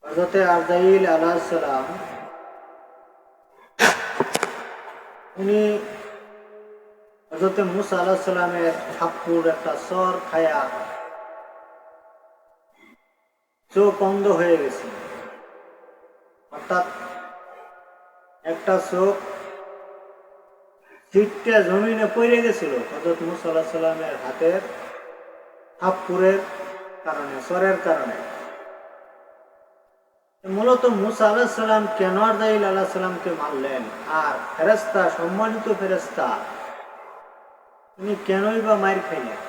হযরতে আরজাইল আলাইহিস সালাম উনি হযরতে মুসা আলাইহিস সালামের থাপ্পড় একটা চর খায়া চোখ অন্ধ হয়ে গেছে। অর্থাৎ একটা চোখ ছিটকে জমিনে পড়ে গেছিল হযরত মুসা আলাইহিস সালামের হাতের থাপ্পড়ের কারণে, চরের কারণে। মূলত মুসা আলাইহিস সালাম কেন আরজাইল আলাইহিস সালামকে মারলেন, আর ফেরেশতা, সম্মানিত ফেরেশতা, উনি কেনই বা মার খাইলেন?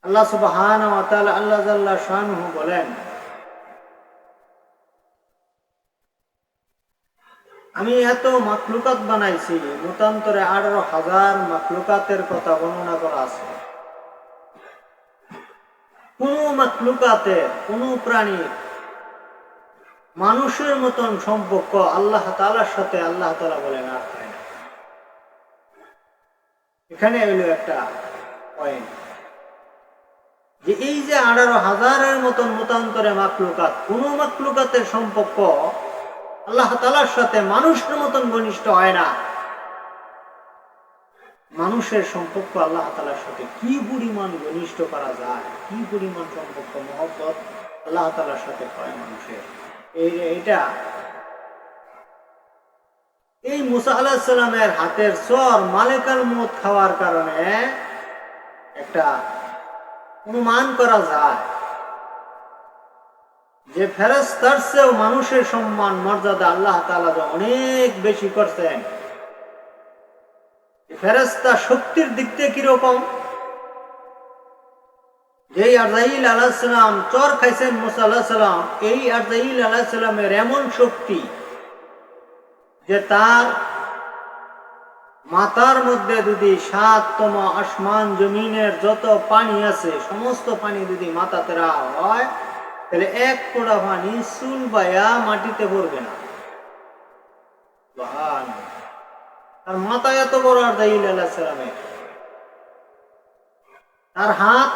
আল্লাহ সুবহানাহু ওয়া তাআলা, আল্লাহ জাল্লা শানুহু বলেন, আমি এত মাখলুকাত বানাইছি, মতান্তরে 18,000 মাখলুকাতের কথা বর্ণনা করা আছে। কোন মাখলুকাতের, কোন প্রাণীর মানুষের মতন সম্পর্ক আল্লাহ তাআলার সাথে আল্লাহ তাআলা বলেন আর হয় না। এখানে হইল একটা পয়েন্ট, যে এই যে 18,000-এর মতন মতান্তরে মাখলুকাত, কোন মাখলুকাতের সম্পর্ক আল্লাহ তাআলার সাথে মানুষের মতন ঘনিষ্ঠ হয় না। মানুষের সম্পর্ক আল্লাহ তাআলার সাথে কি পরিমাণ ঘনিষ্ঠ করা যায়, কি পরিমাণ সম্পর্ক, মহব্বত আল্লাহ তাআলার সাথে হয় মানুষের, এইটা এই মুসা আলাইহিস সালামের হাতের চর মালেকাল মউত খাওয়ার কারণে একটা অনুমান করা যায় যে ফেরেশতার চেয়েও মানুষের সম্মান মর্যাদা আল্লাহ তাআলা অনেক বেশি করছেন। ফেরেশতা শক্তির দিক থেকে কিরকম, যেই আরজাইল আলাইহিস সালাম চর খাইছেন মুসা আলাইহিস সালাম, এই আরজাইল আলাইহিস সালামের এমন শক্তি যে তার মাথার মধ্যে যদি 7তম আসমান জমিনের যত পানি আছে সমস্ত পানি যদি মাথাতে রাখা হয়, তাহলে এক ফোঁটা পানি চুল বাইয়া মাটিতে পড়বে না। তার মাথা এত বড় আরজাইল আলাইহিস সালামের, তার হাত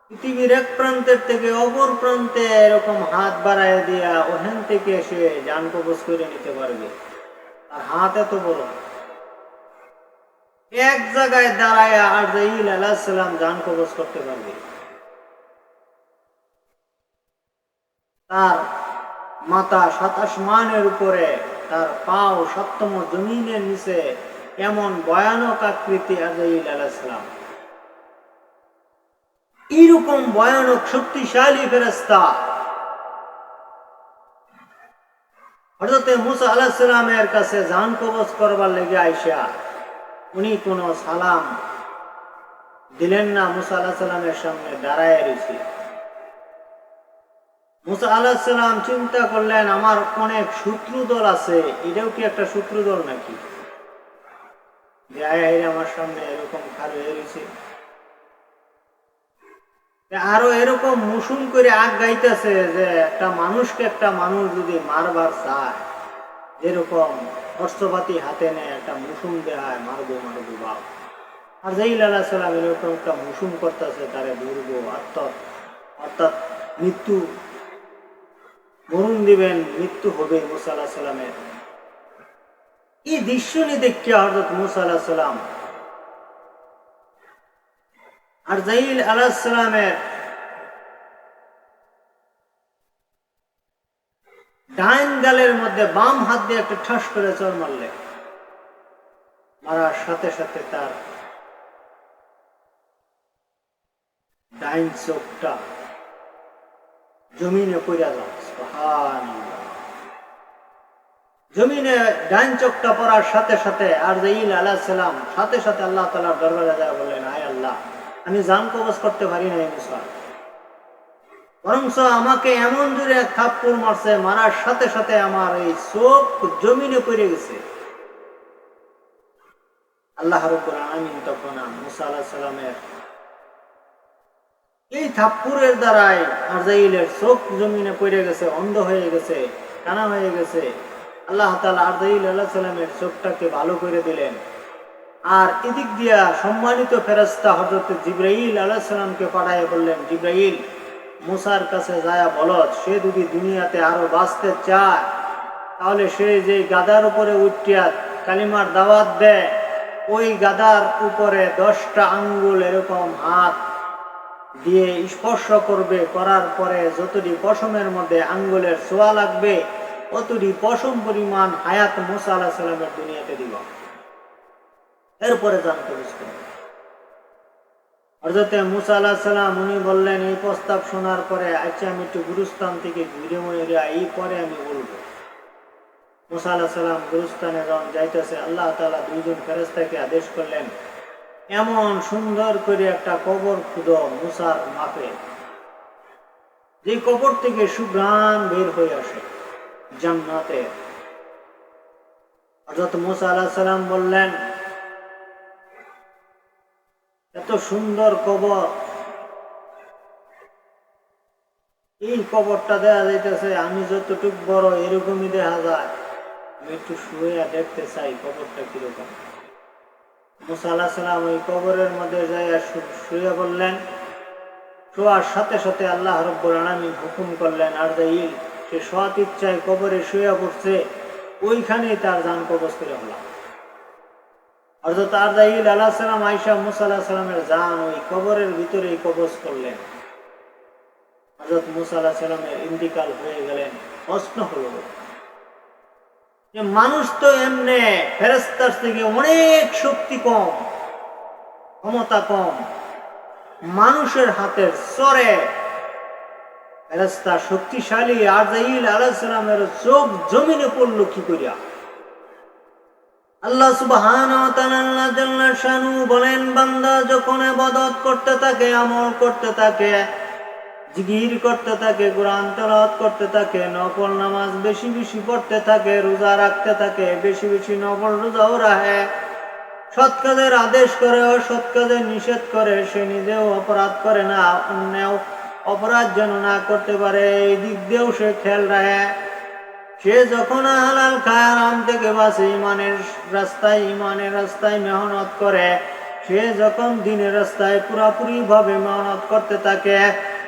পৃথিবীর এক প্রান্তের থেকে অপর প্রান্তে এরকম হাত বাড়ায় দিয়া ওখান থেকে এসে জান কবজ করে নিতে পারবে। তার হাত এত বড়, এক জায়গায় দাঁড়ায় আরজাইল আলাইহিস সালাম জান কবজ করতে পারবে। তার মাথা 7 আসমানের উপরে, তার পাও 7তম জমিনের নিচে, এমন ভয়ানক আকৃতি আরজাইল আলাইহিস সালাম। এইরকম ভয়ানক শক্তিশালী ফেরেশতা হযরতে মুসা আলাইহিস সালামের কাছে জান কবজ করবার লেগে আইসা উনি কোন সালাম দিলেন না, মুসা আলাইহিস সালামের সামনে দাঁড়ায় রয়েছে। মুসা আলাইহিস সালাম চিন্তা করলেন, আমার অনেক শত্রু দল আছে, এটাও কি একটা শত্রু দল নাকি, যে আমার সামনে এরকম খাড়া হয়ে রয়েছে, আরো এরকম মুসুম করে আগ গাইতেছে যে একটা মানুষকে একটা মানুষ যদি মারবার চায়, যেরকম অস্ত্রপাতি হাতে নেয় একটা মুসুম দেয়, মারবো মারবো বাপ। আরজাইল আলাইহিস সালাম এরকম একটা মুসুম করতেছে, তারে ধরবো, অর্থাৎ মৃত্যু মরণ দিবেন, মৃত্যু হবে মুসা আলাইহিস সালামের। এই দৃশ্য নিয়ে দেখে হযরত মুসা আলাইহিস সালাম আরজাইল আলাইহিস সালামের ডাইন গালের মধ্যে বাম হাত দিয়ে একটা ঠাস করে চড় মারলেন। মারার সাথে সাথে তার ডাইন চোখটা জমিনে পড়ে যায়। সুবহানাল্লাহ। জমিনে ডাইন চোখটা পড়ার সাথে সাথে আরজাইল আলাইহিস সালাম সাথে সাথে আল্লাহ তাআলার দরবারে যায় বললেন, আয় আল্লাহ, আমি জান কবজ করতে পারি নাই মুসা, বরঞ্চ আমাকে এমন জোরে থাপ্পড় মারছে, মারার সাথে সাথে আমার এই চোখ জমিনে পড়ে গেছে। আল্লাহ রাব্বুল আলামিন তখন মুসা আলাইহিস সালামের এই থাপ্পড়ের দ্বারাই আরজাইলের চোখ জমিনে পড়ে গেছে, অন্ধ হয়ে গেছে, কানা হয়ে গেছে। আল্লাহ তাআলা আরজাইল আলাইহিস সালামের চোখটাকে ভালো করে দিলেন। আর এদিক দিয়া সম্মানিত ফেরেশতা হযরত জিবরাইল আলাইহিস সালামকে পাঠায় বললেন, জিবরাইল, মুসার কাছে যায় বলো, সে যদি দুনিয়াতে আরো বাঁচতে চায় তাহলে সে যে গাদার উপরে উঠিয়া কালিমার দাওয়াত দেয়, ওই গাদার উপরে 10টা আঙ্গুল এরকম হাত দিয়ে স্পর্শ করবে, করার পরে যতটি পশমের মধ্যে আঙ্গুলের ছোঁয়া লাগবে অতটি পশম পরিমাণ হায়াত মুসা আলাইহিস সালামের দুনিয়াতে দিব। এরপরে জানতে বুঝতে হযরত মুসা আলাইহিস সালাম উনি বললেন, এই প্রস্তাব শোনার পরে আচ্ছা আমি একটু গুরুস্থান থেকে ঘুরে মরে এই পরে আমি বলবো। মুসা আলাইহিস সালাম গুরুস্থানে যখন যাইতেছে, আল্লাহ তাআলা দুইজন ফেরেশতাকে আদেশ করলেন, এমন সুন্দর করে একটা কবর খুঁড়ো মুসার মাপে, যে কবর থেকে সুঘ্রাণ বের হয়ে আসে জান্নাতে। হযরত মুসা আলাইহিস সালাম বললেন, এত সুন্দর কবর, এই কবরটা দেখা যাইতেছে আমি যতটুক বড় এরকমই দেখা যায়, আমি একটু শুয়ে দেখতে চাই কবরটা কিরকম। মুসা আলাইহিস সালাম ওই কবরের মধ্যে যাইয়া শুয়ে বললেন। শোয়ার সাথে সাথে আল্লাহ রাব্বুল আলামিন হুকুম করলেন, আরজাইল সে সৎ ইচ্ছায় কবরে শুয়ে পড়ছে, ওইখানেই তার জান কবজ করে হলো। হযরত আরজাইল আলাইহিস সালাম আয়েশা মুসা আলাইহিস সালামের জান ওই কবরের ভিতরেই কবজ করলেন। হযরত মুসা আলাইহিস সালামের ইন্তিকাল হয়ে গেলেন। প্রশ্ন হলো যে মানুষ তো এমনি ফেরেশতার থেকে অনেক শক্তি কম, ক্ষমতা কম, মানুষের হাতের চরে ফেরেশতা শক্তিশালী, আরজাইল আলাইহিস সালামের চোখ জমিনে পড়ল কি করিয়া? আল্লাহ সুবহানাহু ওয়া তাআলা জাল্লা শানু বলেন, বান্দা যখন ইবাদত করতে থাকে, আমল করতে থাকে, জিকির করতে থাকে, কোরআন তেলাওয়াত করতে থাকে, নফল নামাজ বেশি বেশি পড়তে থাকে, রোজা রাখতে থাকে, বেশি বেশি নফল রোজাও রাখে, সৎ কাজের আদেশ করে, অসৎ কাজের নিষেধ করে, সে নিজেও অপরাধ করে না, অন্যও অপরাধ যেন না করতে পারে এই দিক দিয়েও সে খেয়াল রাখে। সে যখন হালাল খায়, আরাম থেকে বাঁচে, ইমানের রাস্তায় মেহনত করে, সে যখন দিনের রাস্তায় পুরাপুরি ভাবে মেহনত করতে থাকে,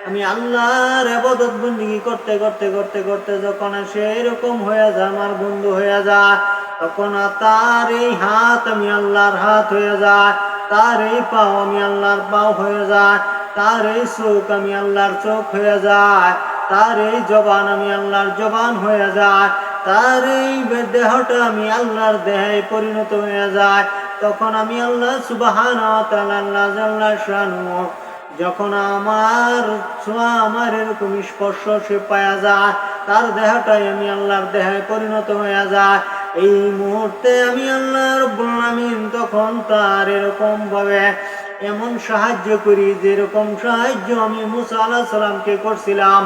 আমি আল্লাহর ইবাদত বندگی করতে করতে করতে করতে যখন সে এরকম হয়ে যায়, আমার বন্ধু হয়ে যায়, তখন তার এই হাত আমি আল্লাহর হাত হয়ে যায়, তার এই পাও আমি আল্লাহর পাও হয়ে যায়, তার এই চোখ আমি আল্লাহর চোখ হয়ে যায়, তার এই জবান আমি আল্লাহর জবান হয়ে যায়, তার এই দেহটা আমি আল্লাহর দেহে পরিণত হয়ে যায়। তখন আমি আল্লাহ সুবহানাহু ওয়া তাআলা আল্লাহ জাল্লা শানু যখন আমার এরকম স্পর্শ সে পাওয়া যায়, তার দেহটাই আমি আল্লাহর দেহে পরিণত হয়ে যায়। এই মুহূর্তে আমি আল্লাহ রাব্বুল আলামিন তখন তার এরকম ভাবে এমন সাহায্য করি, যেরকম সাহায্য আমি মুসা আলাইহিস সালামকে করছিলাম।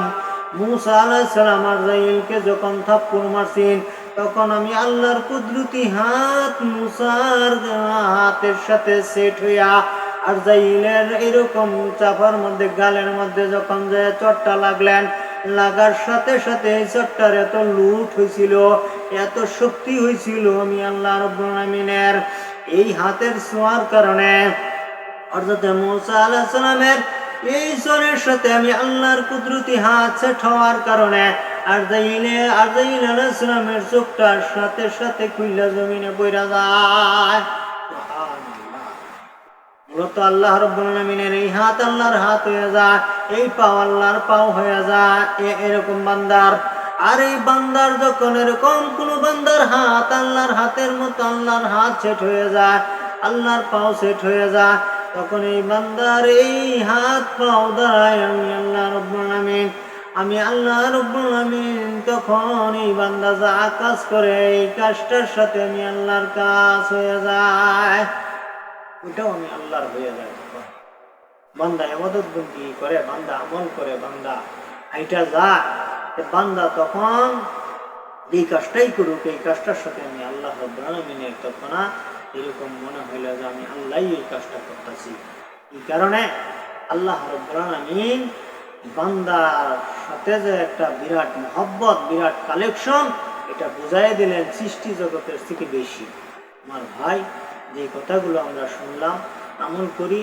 মুসা আলাইহিস সালাম আরজাইলকে যখন থাপ্পড় মারছেন, তখন আমি আল্লাহর কুদরতি হাত মুসার হাতের সাথে সেট হইয়া আরজাইলের এরকম চাপার মধ্যে গালের মধ্যে যখন যে চটটা লাগলেন, লাগার সাথে সাথে এই চটটার এত লুট হয়েছিল, এত শক্তি হয়েছিল, আমি আল্লাহ রাব্বুল আলামিনের এই হাতের ছোঁয়ার কারণে, অর্থাৎ মুসা আলাইহিস সালামের এই চরের সাথে আমি আল্লাহর কুদরতি হাত সেট হওয়ার কারণে আরজাইল আলাইহিস সালামের চোখটার সাথে সাথে খুইলা জমিনে পড়া যায়। মূলত আল্লাহ রাব্বুল আলামিনের এই হাত আল্লাহর হাত হয়ে যায়, এই পাও আল্লাহর পাও হয়ে যায় এরকম বান্দার। আর এই বান্দার যখন এরকম কোন বান্দার হাত আল্লাহর হাতের মতো আল্লাহর হাত সেট হয়ে যায়, আল্লাহর পাও সেট হয়ে যায়, তখন এই বান্দার এই হাত পাও দ্বারাই আমি আল্লাহ রাব্বুল আলামিন তখন এই বান্দা যা কাজ করে, এই কাজটার সাথে আমি আল্লাহর কাজ হয়ে যায়, ওইটাও আমি আল্লাহর হয়ে যায়। বান্দা ইবাদত বندگی করে, বান্দা আমল করে, বান্দা এটা যায়, বান্দা তখন এই কাজটাই করুক, এই কাজটার সাথে আমি আল্লাহ রাব্বুল আলামিনের তখন এরকম মনে হইল যে আমি আল্লাহই এই কাজটা করতেছি। এই কারণে আল্লাহ রাব্বুল আলামিন বান্দার সাথে যে একটা বিরাট মহব্বত, বিরাট কালেকশন, এটা বুঝাই দিলেন সৃষ্টি জগতের থেকে বেশি। আমার ভাই, যে কথাগুলো আমরা শুনলাম আমল করি,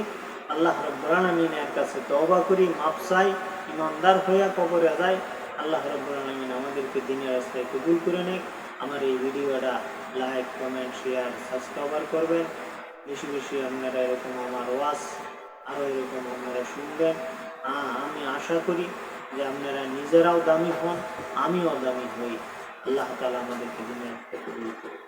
আল্লাহ রাব্বুল আলামিনের কাছে তওবা করি, মাফ চাই, ইমানদার হইয়া কবরে যাই। আল্লাহ রাব্বুল আলামিন আমাদেরকে দিনের রাস্তায় কবুল করে নেক। আমার এই ভিডিওটা লাইক, কমেন্ট, শেয়ার, সাবস্ক্রাইব করবেন। বেশি বেশি আপনারা এরকম আমার ওয়াজ আরও এরকম আপনারা শুনবেন। আমি আশা করি যে আপনারা নিজেরাও দামি হন, আমিও দামি হই। আল্লাহ তাআলা আমাদেরকে দিনের রাস্তায় কবুল করুন।